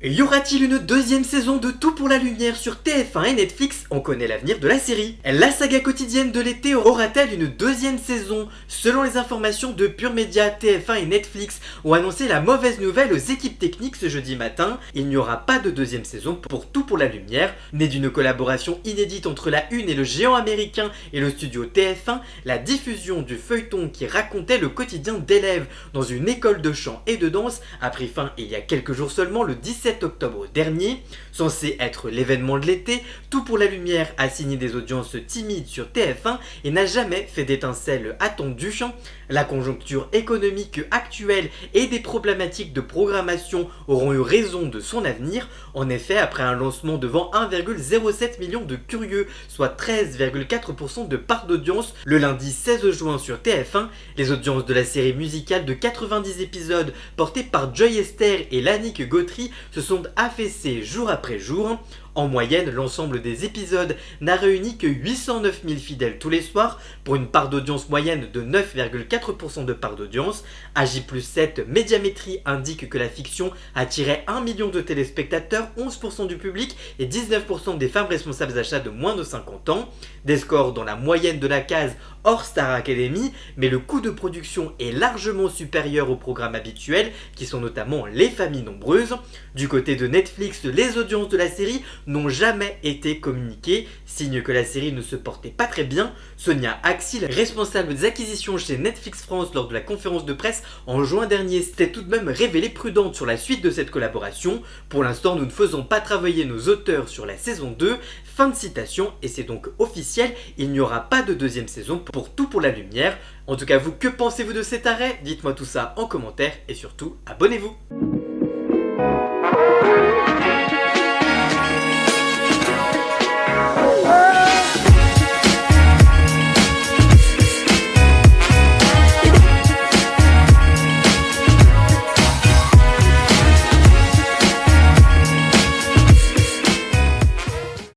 Y aura-t-il une deuxième saison de Tout pour la lumière sur TF1 et Netflix? On connaît l'avenir de la série. La saga quotidienne de l'été aura-t-elle une deuxième saison? Selon les informations de Pure Média, TF1 et Netflix ont annoncé la mauvaise nouvelle aux équipes techniques ce jeudi matin. Il n'y aura pas de deuxième saison pour Tout pour la lumière. Née d'une collaboration inédite entre la Une et le géant américain et le studio TF1, la diffusion du feuilleton qui racontait le quotidien d'élèves dans une école de chant et de danse a pris fin il y a quelques jours seulement, le 17 octobre dernier. Censé être l'événement de l'été, Tout pour la lumière a signé des audiences timides sur TF1 et n'a jamais fait d'étincelles attendues. La conjoncture économique actuelle et des problématiques de programmation auront eu raison de son avenir. En effet, après un lancement devant 1,07 million de curieux, soit 13,4% de part d'audience, le lundi 16 juin sur TF1, les audiences de la série musicale de 90 épisodes portée par Joy Esther et Lannick Gautry se sont affaissées jour après jour. En moyenne, l'ensemble des épisodes n'a réuni que 809 000 fidèles tous les soirs, pour une part d'audience moyenne de 9,4% de part d'audience. AJ+7 Médiamétrie indique que la fiction attirait 1 million de téléspectateurs, 11% du public et 19% des femmes responsables d'achat de moins de 50 ans. Des scores dans la moyenne de la case hors Star Academy, mais le coût de production est largement supérieur aux programmes habituels, qui sont notamment Les Familles Nombreuses. Du côté de Netflix, les audiences de la série n'ont jamais été communiquées, signe que la série ne se portait pas très bien. Sonia Axil, responsable des acquisitions chez Netflix France lors de la conférence de presse en juin dernier, s'était tout de même révélée prudente sur la suite de cette collaboration. Pour l'instant, nous ne faisons pas travailler nos auteurs sur la saison 2. Fin de citation, et c'est donc officiel, il n'y aura pas de deuxième saison pour Tout pour la lumière. En tout cas, vous, que pensez-vous de cet arrêt? Dites-moi tout ça en commentaire et surtout, abonnez-vous.